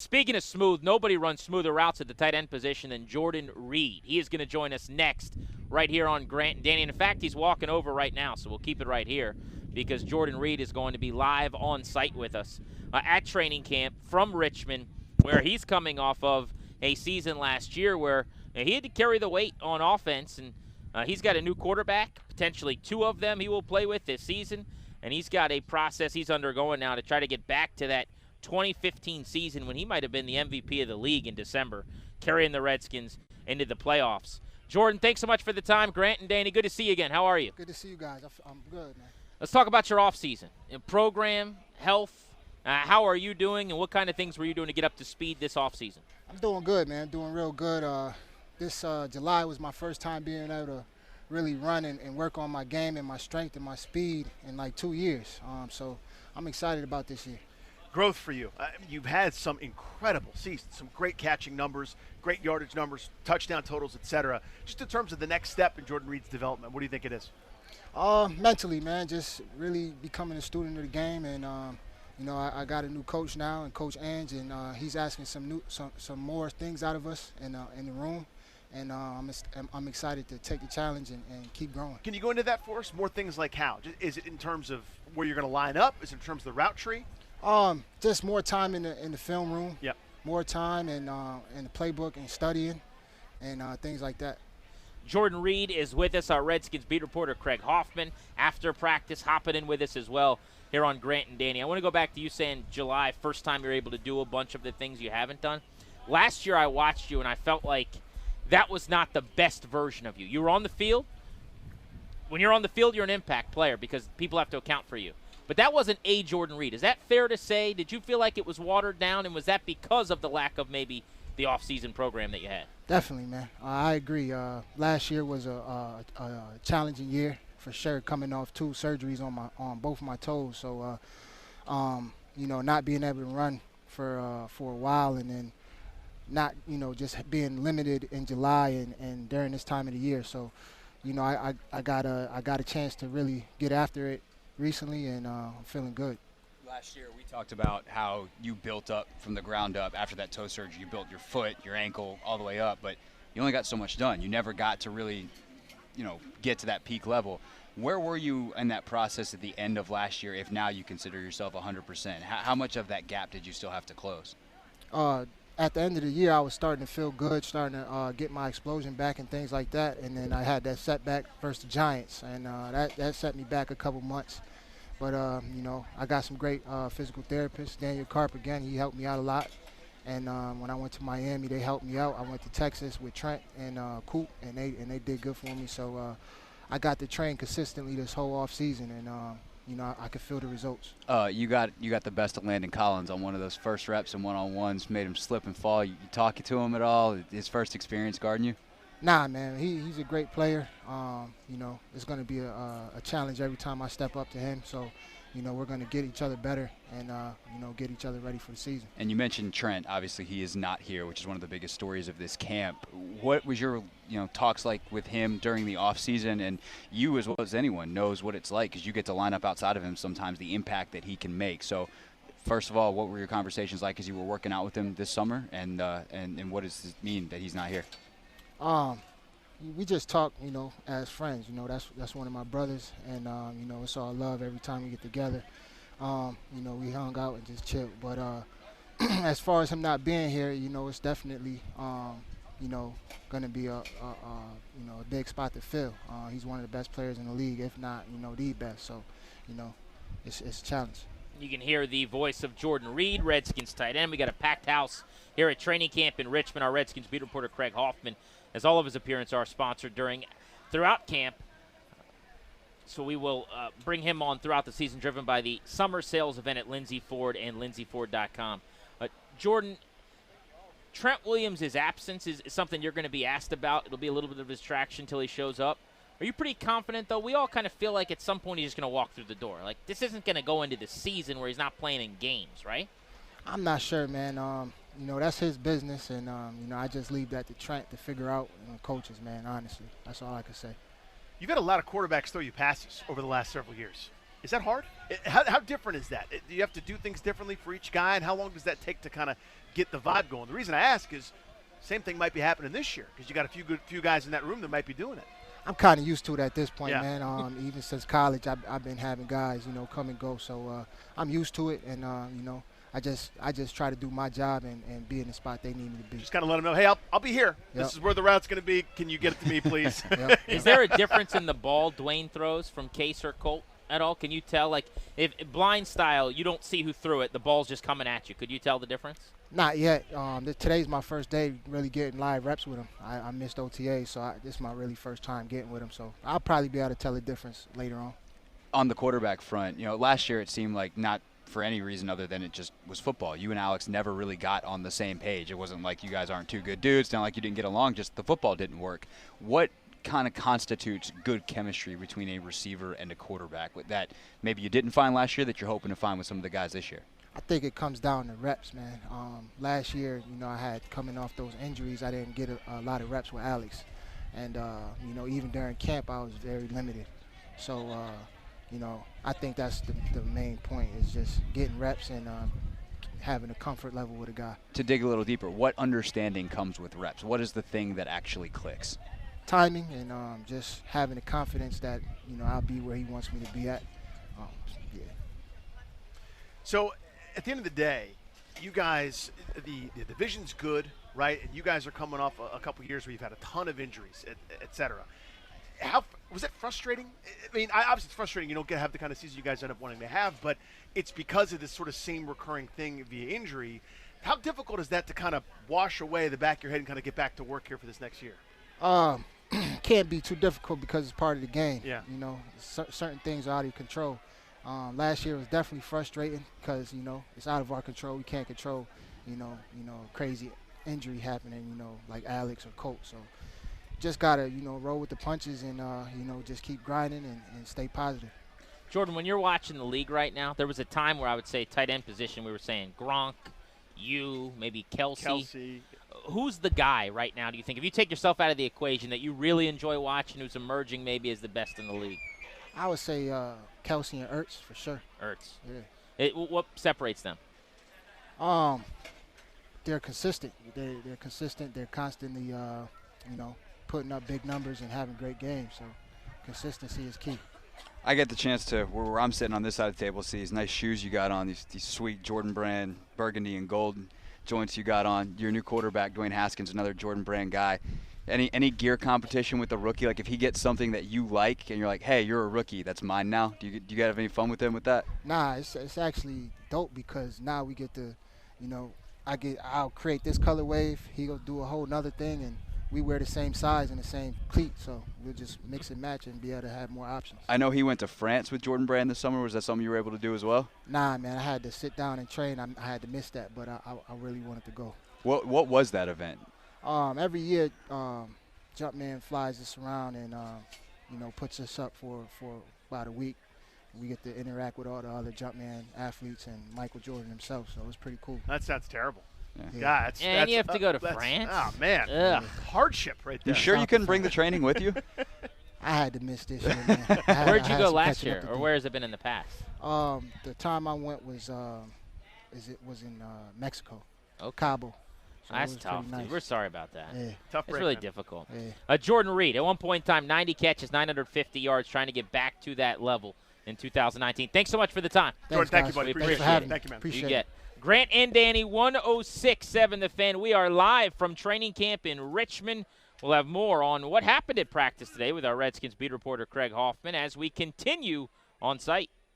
Speaking of smooth, nobody runs smoother routes at the tight end position than Jordan Reed. He is going to join us next right here on Grant and Danny. And in fact, he's walking over right now, so we'll keep it right here because Jordan Reed is going to be live on site with us at training camp from Richmond, where he's coming off of a season last year where he had to carry the weight on offense, and he's got a new quarterback, potentially two of them he will play with this season, and he's got a process he's undergoing now to try to get back to that 2015 season when he might have been the MVP of the league in December, carrying the Redskins into the playoffs. Jordan, thanks so much for the time. Grant and Danny, good to see you again. How are you? Good to see you guys. I'm good, man. Let's talk about your offseason. Program, health, how are you doing, and what kind of things were you doing to get up to speed this offseason? I'm doing good, man. Doing real good. This July was my first time being able to really run and work on my game and my strength and my speed in like 2 years. So I'm excited about this year. Growth for you. You've had some incredible seasons, some great catching numbers, great yardage numbers, touchdown totals, etc. Just in terms of the next step in Jordan Reed's development, what do you think it is? Mentally, man, just really becoming a student of the game, and I got a new coach now, and Coach Ange, and he's asking some more things out of us in the room, and I'm excited to take the challenge and keep growing. Can you go into that for us? More things like how? Is it in terms of where you're going to line up? Is it in terms of the route tree? Just more time in the film room. Yep. More time in the playbook and studying, and things like that. Jordan Reed is with us, our Redskins beat reporter Craig Hoffman, after practice, hopping in with us as well here on Grant and Danny. I want to go back to you saying July, first time you're able to do a bunch of the things you haven't done. Last year I watched you, and I felt like that was not the best version of you. You were on the field. When you're on the field, you're an impact player because people have to account for you. But that wasn't a Jordan Reed. Is that fair to say? Did you feel like it was watered down, and was that because of the lack of maybe the off-season program that you had? Definitely, man. I agree. Last year was a challenging year for sure, coming off 2 surgeries on both my toes. So, not being able to run for a while, and then not, just being limited in July and during this time of the year. So, I got a chance to really get after it recently, and I'm feeling good. Last year we talked about how you built up from the ground up after that toe surgery. You built your foot, your ankle, all the way up, but you only got so much done. You never got to really, get to that peak level. Where were you in that process at the end of last year, if now you consider yourself 100%? How much of that gap did you still have to close? At the end of the year, I was starting to feel good, starting to get my explosion back and things like that, and then I had that setback versus the Giants, and that set me back a couple months. But, I got some great physical therapists. Daniel Carp, again, he helped me out a lot. And when I went to Miami, they helped me out. I went to Texas with Trent and Coop, and they did good for me. So I got to train consistently this whole off season, and I could feel the results. You got the best of Landon Collins on one of those first reps and one-on-ones, made him slip and fall. You talking to him at all? His first experience guarding you? Nah, man, he's a great player. It's going to be a challenge every time I step up to him. So, we're going to get each other better and, get each other ready for the season. And you mentioned Trent. Obviously, he is not here, which is one of the biggest stories of this camp. What was your, talks like with him during the offseason? And you, as well as anyone, knows what it's like because you get to line up outside of him sometimes, the impact that he can make. So, first of all, what were your conversations like as you were working out with him this summer? And what does it mean that he's not here? We just talk, as friends. That's one of my brothers, and it's all love every time we get together. We hung out and just chilled. But as far as him not being here, it's definitely going to be a big spot to fill. He's one of the best players in the league, if not the best. So it's a challenge. You can hear the voice of Jordan Reed, Redskins tight end. We got a packed house here at training camp in Richmond. Our Redskins beat reporter Craig Hoffman, as all of his appearances are sponsored throughout camp. So we will bring him on throughout the season, driven by the summer sales event at Lindsay Ford and lindsayford.com. Jordan, Trent Williams' absence is something you're going to be asked about. It'll be a little bit of a distraction until he shows up. Are you pretty confident, though? We all kind of feel like at some point he's just going to walk through the door. Like, this isn't going to go into the season where he's not playing in games, right? I'm not sure, man. That's his business, and, I just leave that to Trent to figure out, coaches, man, honestly. That's all I can say. You've had a lot of quarterbacks throw you passes over the last several years. Is that hard? How different is that? Do you have to do things differently for each guy, and how long does that take to kind of get the vibe going? The reason I ask is same thing might be happening this year because you got a few guys in that room that might be doing it. I'm kind of used to it at this point, Yeah. man. Even since college, I've been having guys, come and go. So I'm used to it, and I just try to do my job and be in the spot they need me to be. Just kind of let them know, hey, I'll be here. Yep. This is where the route's going to be. Can you get it to me, please? Yep. Is there a difference in the ball Dwayne throws from Case or Colt at all? Can you tell? Like, if blind style, you don't see who threw it. The ball's just coming at you. Could you tell the difference? Not yet. Today's my first day really getting live reps with him. I missed OTA, so this is my really first time getting with him. So I'll probably be able to tell the difference later on. On the quarterback front, last year it seemed like not for any reason other than it just was football. You and Alex never really got on the same page. It wasn't like you guys aren't two good dudes. It's not like you didn't get along. Just the football didn't work. What kind of constitutes good chemistry between a receiver and a quarterback with that maybe you didn't find last year that you're hoping to find with some of the guys this year? I think it comes down to reps, man. Last year, I had coming off those injuries, I didn't get a lot of reps with Alex. And, even during camp, I was very limited. So, I think that's the main point is just getting reps and having a comfort level with a guy. To dig a little deeper, what understanding comes with reps? What is the thing that actually clicks? Timing and just having the confidence that, I'll be where he wants me to be at. Yeah. So at the end of the day, you guys, the division's good, right? And you guys are coming off a couple years where you've had a ton of injuries, et cetera. How was it frustrating? I mean, obviously it's frustrating. You don't have the kind of season you guys end up wanting to have, but it's because of this sort of same recurring thing via injury. How difficult is that to kind of wash away the back of your head and kind of get back to work here for this next year? Can't be too difficult because it's part of the game. Yeah. Certain things are out of your control. Last year was definitely frustrating because, it's out of our control. We can't control, crazy injury happening, like Alex or Colt. So just got to, roll with the punches and, just keep grinding and stay positive. Jordan, when you're watching the league right now, there was a time where I would say tight end position, we were saying Gronk, you, maybe Kelsey. Who's the guy right now, do you think? If you take yourself out of the equation that you really enjoy watching, who's emerging maybe as the best in the league? I would say Kelsey and Ertz for sure. Ertz. Yeah. What separates them? They're consistent. They're consistent. They're constantly, putting up big numbers and having great games. So consistency is key. I get the chance to, where I'm sitting on this side of the table, see these nice shoes you got on, these sweet Jordan brand burgundy and gold joints you got on. Your new quarterback, Dwayne Haskins, another Jordan brand guy. Any gear competition with the rookie? Like if he gets something that you like and you're like, hey, you're a rookie, that's mine now. Do you have any fun with him with that? Nah, it's actually dope because now we get to, I'll create this colorway. He'll do a whole nother thing and we wear the same size and the same cleat, so we'll just mix and match and be able to have more options. I know he went to France with Jordan Brand this summer. Was that something you were able to do as well? Nah, man, I had to sit down and train. I had to miss that, but I really wanted to go. What was that event? Every year, Jumpman flies us around and, puts us up for about a week. We get to interact with all the other Jumpman athletes and Michael Jordan himself, so it was pretty cool. That sounds terrible. Yeah. And you have to go to France? Oh, man. Ugh. Hardship right there. You sure you couldn't bring the training with you? I had to miss this year, man. Where'd you I had go some last catching up year, to or do. where has it been in the past? The time I went was in Mexico. Okay. Cabo. So it That's was tough, pretty nice. dude. We're sorry about that. Yeah. Tough It's break, really man. difficult. Yeah. Jordan Reed, at one point in time, 90 catches, 950 yards, trying to get back to that level in 2019. Thanks so much for the time. Jordan, thank you, guys. buddy. We Appreciate appreciate it. it. Thank you, man. Appreciate You it. get Grant and Danny, 106.7 The Fan. We are live from training camp in Richmond. We'll have more on what happened at practice today with our Redskins beat reporter Craig Hoffman as we continue on site.